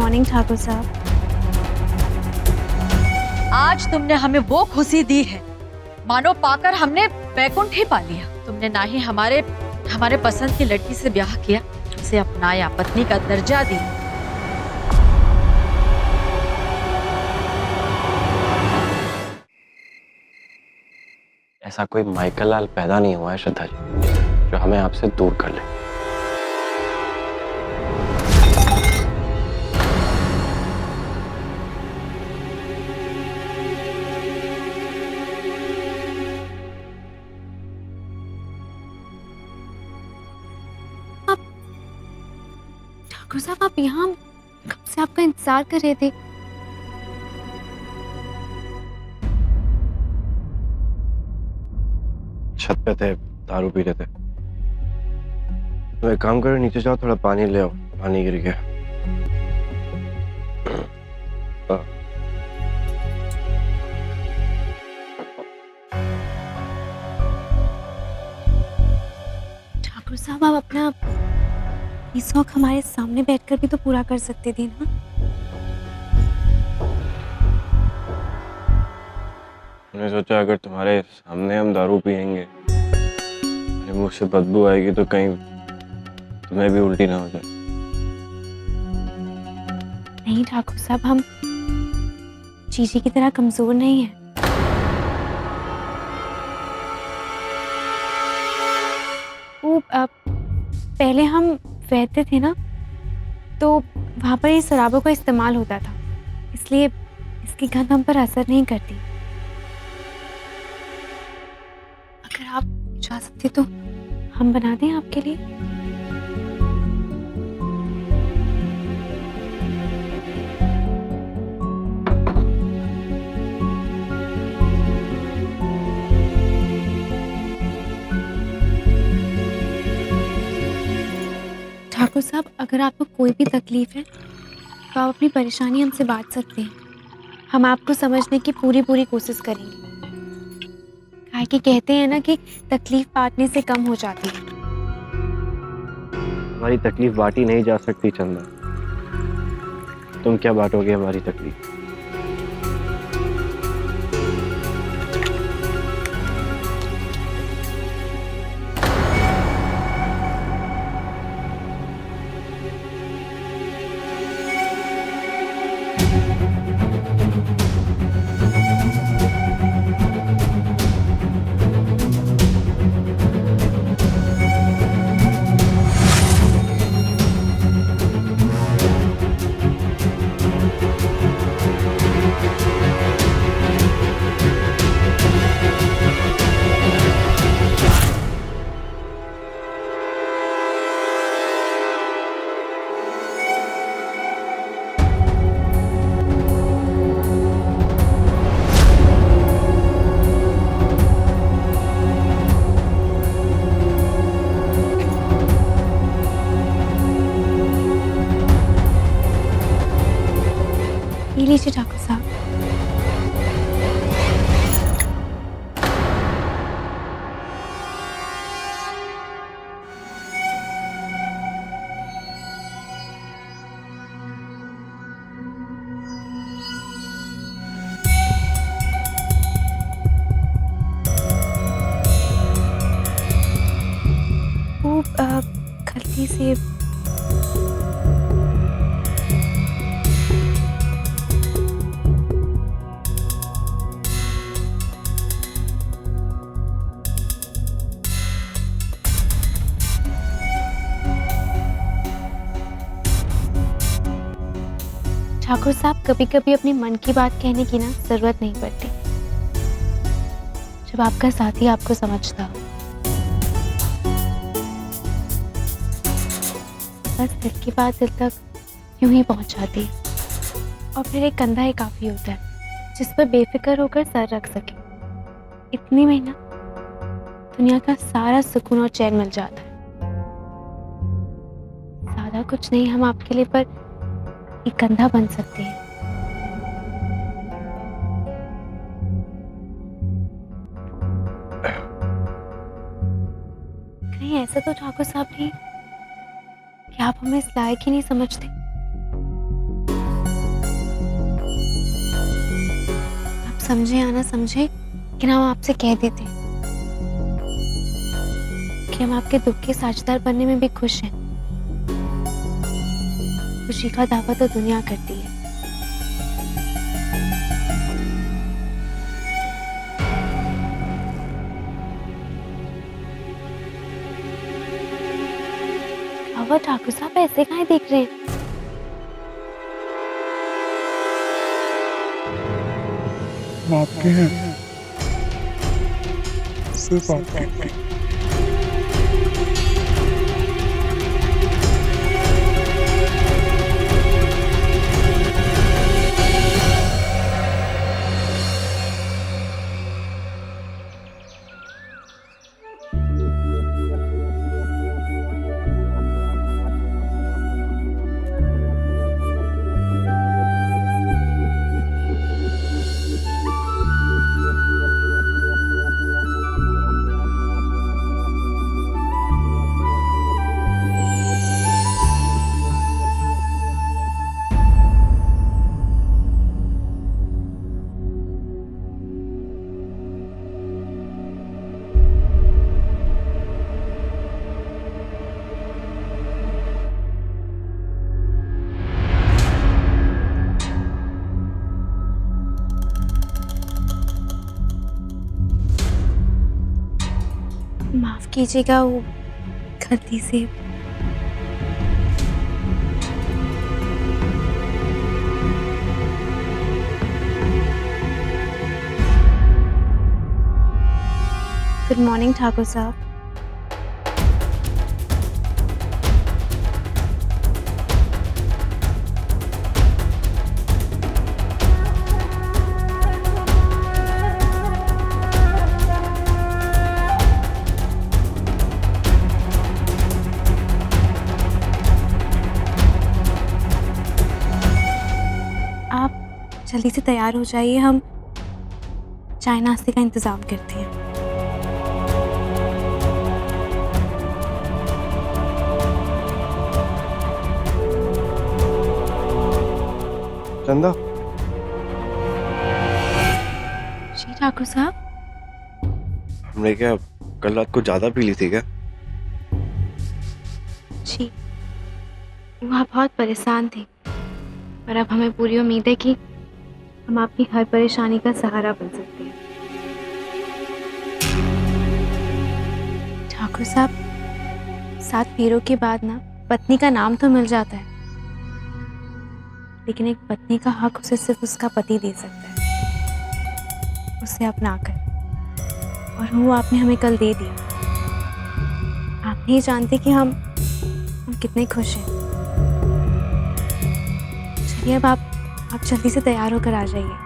Morning Thakur साहब। आज तुमने हमें वो खुशी दी है मानो पाकर हमने बैकुंठ ही पा लिया। तुमने ना ही हमारे पसंद की लड़की से ब्याह किया, उसे अपनाया, पत्नी का दर्जा दिया। ऐसा कोई माइकल लाल पैदा नहीं हुआ है श्रद्धा जी जो हमें आपसे दूर कर ले। ठाकुर साहब आप यहाँ, कब से आपका इंतजार कर रहे थे। छत पे थे, दारू पी रहे थे। तो एक काम करो, नीचे जाओ, थोड़ा पानी ले आओ, पानी गिर गया। ठाकुर साहब आप अपना ये शौक हमारे सामने बैठकर भी तो पूरा कर सकते थे ना। मैंने सोचा अगर तुम्हारे सामने हम दारू पियेंगे, मेरे मुंह से बदबू आएगी तो कहीं तुम्हें भी उल्टी ना हो जाए। नहीं ठाकुर साहब, हम चीची की तरह कमजोर नहीं है। वो पहले हम वैद्य थे ना, तो वहां पर ये शराबों का इस्तेमाल होता था, इसलिए इसकी गंध हम पर असर नहीं करती। अगर आप इजाजत दें तो हम बना दें आपके लिए। ठाकुर साहब अगर आपको कोई भी तकलीफ है तो आप अपनी परेशानी हमसे बांट सकते हैं। हम आपको समझने की पूरी कोशिश करेंगे। काहे कि कहते हैं ना कि तकलीफ बांटने से कम हो जाती है। हमारी तकलीफ बांटी नहीं जा सकती चंदा। तुम क्या बांटोगे हमारी तकलीफ? ये लीजिए ठाकुर साहब। वो गलती से ठाकुर साहब कभी कभी अपने मन की बात कहने की ना जरूरत नहीं पड़ती, जब आपका साथी आपको समझता हो। बस दिल की बात दिल तक यूं ही पहुंच जाती है, और फिर एक कंधा ही काफी होता है जिस पर बेफिक्र होकर सर रख सके। इतनी में ना दुनिया का सारा सुकून और चैन मिल जाता है। ज्यादा कुछ नहीं हम आपके लिए, पर एक कंधा बन सकते हैं। कहीं ऐसा तो ठाकुर साहब नहीं कि आप हमें इस लायक ही नहीं समझते। समझे या ना समझे, लेकिन हम आपसे कह देते हैं कि हम आपके दुख के साझेदार बनने में भी खुश हैं। खुशी का दावा तो दुनिया करती है। बाबा ठाकुर साहब ऐसे काहे देख रहे हैं? आपके हैं, सिर्फ आपके। माफ कीजिएगा, वो गलती से। गुड मॉर्निंग ठाकुर साहब। आप जल्दी से तैयार हो जाइए, हम चाय नाश्ते का इंतजाम करते हैं। चंदा, जी ठाकुर साहब। हमने क्या कल रात को ज्यादा पी ली थी क्या? जी, वह बहुत परेशान थे, पर अब हमें पूरी उम्मीद है कि हम आपकी हर परेशानी का सहारा बन सकते हैं। ठाकुर साहब, 7 पीरों के बाद ना पत्नी का नाम तो मिल जाता है, लेकिन एक पत्नी का हक उसे सिर्फ उसका पति दे सकता है, उसे अपना कर। और वो आपने हमें कल दे दिया। आप नहीं जानते कि हम कितने खुश हैं। चलिए अब आप जल्दी से तैयार होकर आ जाइए।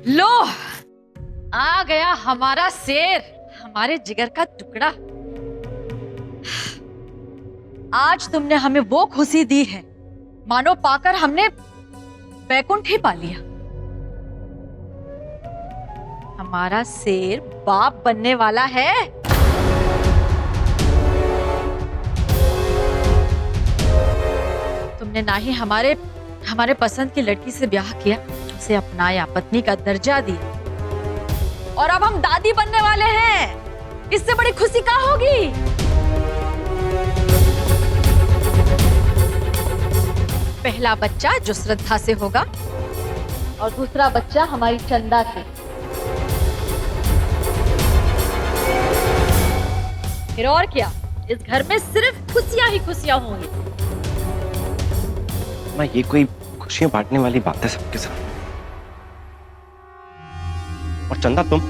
लो, आ गया हमारा शेर, हमारे जिगर का टुकड़ा। आज तुमने हमें वो खुशी दी है मानो पाकर हमने बैकुंठ ही पा लिया। हमारा शेर बाप बनने वाला है। तुमने ना ही हमारे पसंद की लड़की से ब्याह किया, उसे अपनाया, पत्नी का दर्जा दी, और अब हम दादी बनने वाले हैं। इससे बड़ी खुशी क्या होगी? पहला बच्चा जो श्रद्धा से होगा और दूसरा बच्चा हमारी चंदा से। फिर और क्या, इस घर में सिर्फ खुशियां ही खुशियां होंगी। मैं ये कोई खुशियां बांटने वाली बात है सबके साथ। और चंदा, तुम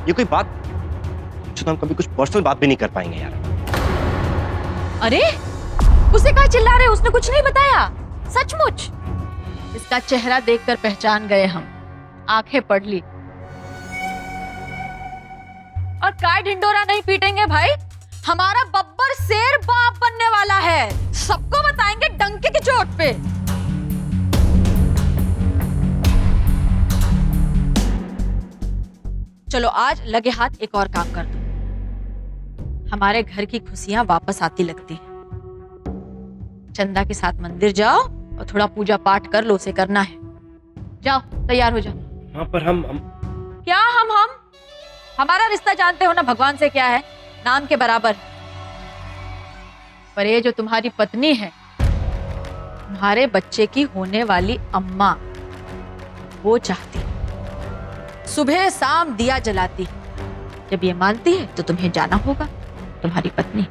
ये कोई बात जो हम कभी कुछ पर्सनल बात भी नहीं कर पाएंगे यार। अरे उसे कहा चिल्ला रहे? उसने कुछ नहीं बताया सचमुच? इसका चेहरा देखकर पहचान गए हम, आंखें पढ़ ली। और काय ढिंडोरा नहीं पीटेंगे भाई। हमारा बब्बर शेर बाप बनने वाला है, सबको बताएंगे डंके की चोट पे। चलो आज लगे हाथ एक और काम कर दो, हमारे घर की खुशियां वापस आती लगती हैं। चंदा के साथ मंदिर जाओ और थोड़ा पूजा पाठ कर लो, उसे करना है। जाओ तैयार हो जाओ। हाँ पर हम क्या हम हमारा रिश्ता जानते हो ना भगवान से क्या है, नाम के बराबर। पर ये जो तुम्हारी पत्नी है, तुम्हारे बच्चे की होने वाली अम्मा, वो चाहती सुबह शाम दिया जलाती। जब ये मानती है तो तुम्हें जाना होगा, तुम्हारी पत्नी।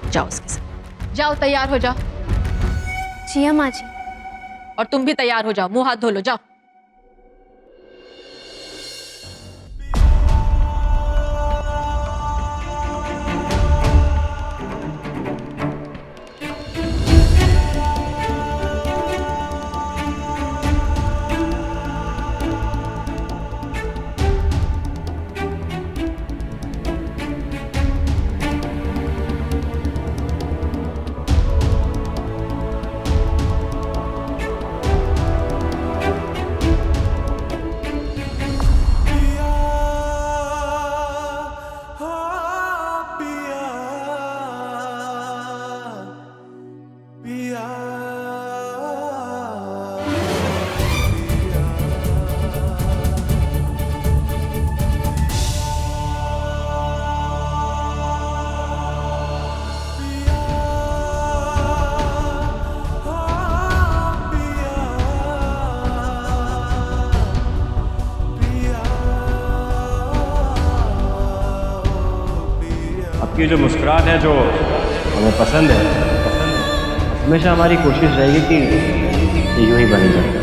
जाओ उसके साथ, जाओ तैयार हो जाओ। जी अम्मा जी। और तुम भी तैयार हो जाओ, मुंह हाथ धो लो, जाओ। आपकी जो मुस्कुराहट है जो हमें पसंद है, हमेशा हमारी कोशिश रहेगी कि ये यूं ही बनी जाए।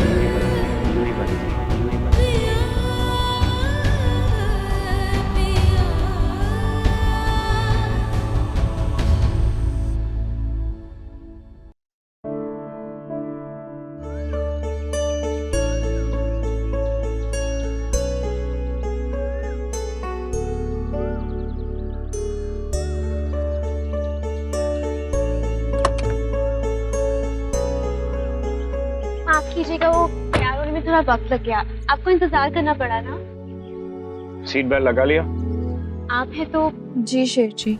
माफ कीजिएगा, वो तैयार होने में थोड़ा वक्त लग गया, आपको इंतजार करना पड़ा ना। सीट बेल्ट लगा लिया? आप हैं तो। जी शेर जी।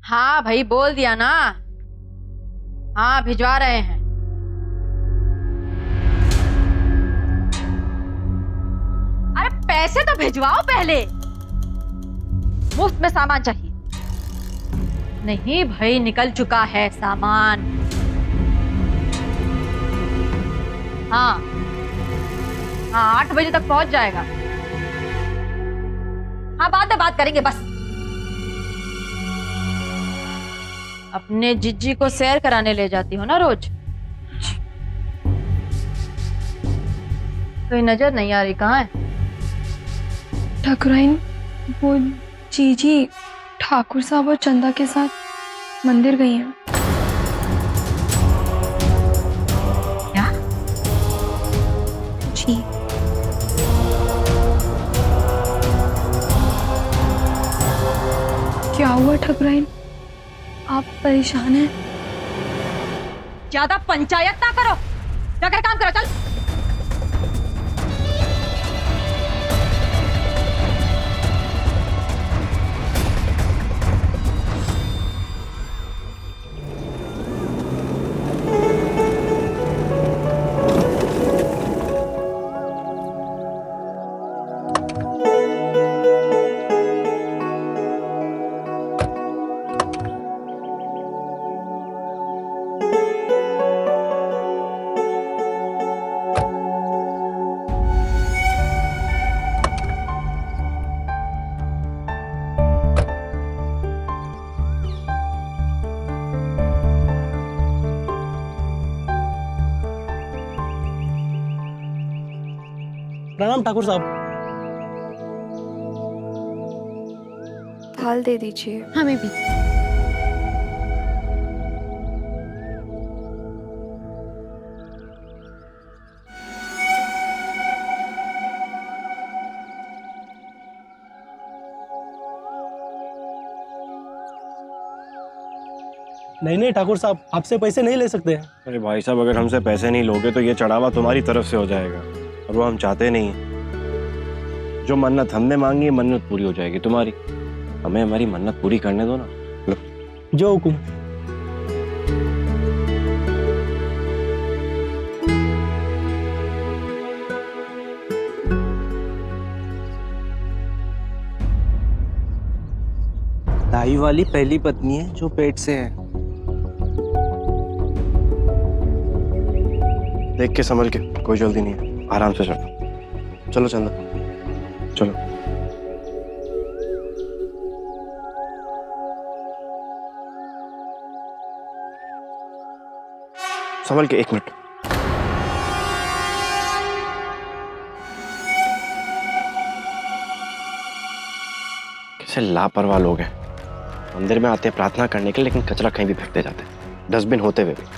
हाँ भाई बोल दिया ना, हाँ भिजवा रहे हैं। अरे पैसे तो भिजवाओ पहले, मुफ्त में सामान चाहिए। नहीं भाई निकल चुका है सामान। हाँ हाँ 8 बजे तक पहुंच जाएगा। हाँ बाद में बात करेंगे बस। अपने जिज्जी को सैर कराने ले जाती हो ना रोज? कोई नजर नहीं आ रही, कहाँ है? ठाकुराइन, वो जीजी ठाकुर साहब और चंदा के साथ मंदिर गई हैं। क्या? जी। क्या हुआ ठाकुराइन? आप परेशान हैं? ज्यादा पंचायत ना करो, जाकर काम करो, चल। प्रणाम ठाकुर साहब। थाल दे दीजिए। हमें भी। नहीं ठाकुर साहब, आपसे पैसे नहीं ले सकते। अरे भाई साहब, अगर हमसे पैसे नहीं लोगे तो ये चढ़ावा तुम्हारी तरफ से हो जाएगा, और वो हम चाहते नहीं हैं। जो मन्नत हमने मांगी है, मन्नत पूरी हो जाएगी तुम्हारी। हमें हमारी मन्नत पूरी करने दो ना। लो। जो हुकुम। दाई वाली पहली पत्नी है जो पेट से है। देख के संभल के, कोई जल्दी नहीं है, आराम से चलो। चलो चंदा, चलो। संभल के, 1 मिनट। कैसे लापरवाह लोग हैं। मंदिर में आते हैं प्रार्थना करने के लिए, लेकिन कचरा कहीं भी फेंकते जाते हैं, डस्टबिन होते हुए भी।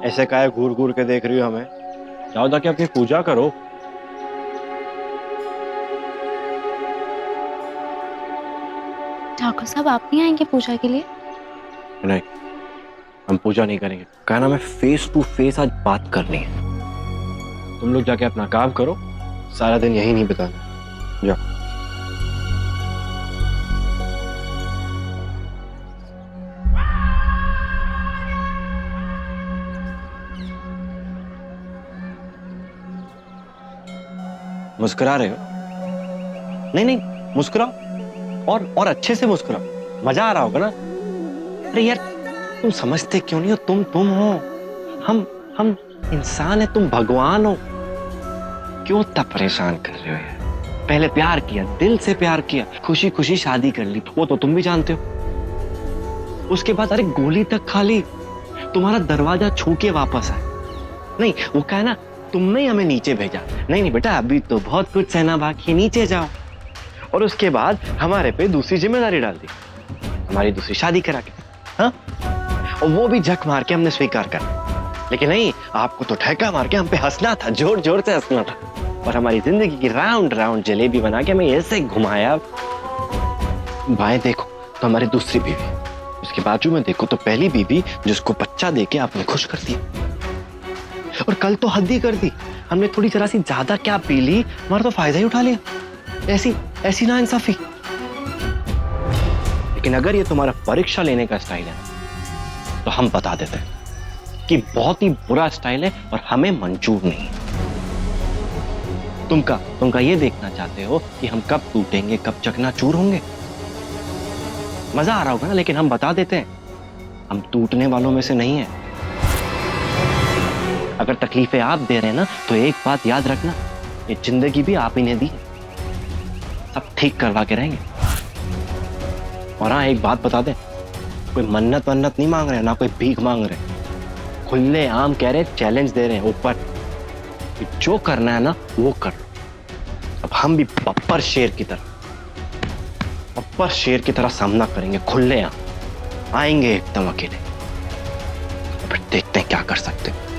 ऐसे काहे घूर घूर के देख रही हो हमें? जाओ जाके अपनी पूजा करो। ठाकुर साहब, आप नहीं आएंगे पूजा के लिए? नहीं, हम पूजा नहीं करेंगे। कहना मैं फेस टू फेस आज बात करनी है। तुम लोग जाके अपना काम करो, सारा दिन यही नहीं बिताना। जाओ। मुस्कुरा रहे हो? नहीं नहीं, मुस्कुराओ, और अच्छे से मुस्कुराओ, मजा आ रहा होगा ना। अरे यार, तुम समझते क्यों नहीं हो? तुम हो, हम इंसान है, तुम भगवान हो। क्यों इतना परेशान कर रहे हो यार? पहले प्यार किया, दिल से प्यार किया, खुशी खुशी शादी कर ली, वो तो तुम भी जानते हो। उसके बाद अरे गोली तक खा ली, तुम्हारा दरवाजा छू के वापस आए। नहीं, वो कहा ना, तुमने ही हमें नीचे भेजा। नहीं बेटा, अभी तो बहुत कुछ सहना बाकी, नीचे जाओ। और उसके बाद हमारे पे दूसरी जिम्मेदारी डाल दी, हमारी दूसरी शादी करा के। हाँ, और वो भी झक मार के हमने स्वीकार कर। लेकिन नहीं, आपको तो ठेका मार के हम पे हंसना था, जोर जोर से हंसना था, और हमारी जिंदगी की राउंड राउंड जलेबी बना के हमें ऐसे घुमाया। बाएं देखो तो हमारी दूसरी बीवी, उसके बाजू में देखो तो पहली बीवी, जिसको बच्चा देके आपने खुश कर दिया। और कल तो हद ही कर दी, हमने थोड़ी जरा सी ज्यादा क्या पी ली, हमारा तो फायदा ही उठा लिया। ऐसी ना इंसाफी। लेकिन अगर ये तुम्हारा परीक्षा लेने का स्टाइल है, तो हम बता देते हैं कि बहुत ही बुरा स्टाइल है और हमें मंजूर नहीं। तुमका ये देखना चाहते हो कि हम कब टूटेंगे, कब चकनाचूर होंगे। मजा आ रहा होगा ना, लेकिन हम बता देते हैं, हम टूटने वालों में से नहीं है। अगर तकलीफें आप दे रहे हैं ना, तो एक बात याद रखना, ये जिंदगी भी आप ही ने दी, सब ठीक करवा के रहेंगे। और हाँ, एक बात बता दें, कोई मन्नत वन्नत नहीं मांग रहे, ना कोई भीख मांग रहे, खुले आम कह रहे, चैलेंज दे रहे हैं ऊपर, जो करना है ना वो कर। अब हम भी बब्बर शेर की तरह सामना करेंगे, खुले आएंगे एकदम अकेले। फिर देखते हैं क्या कर सकते हैं।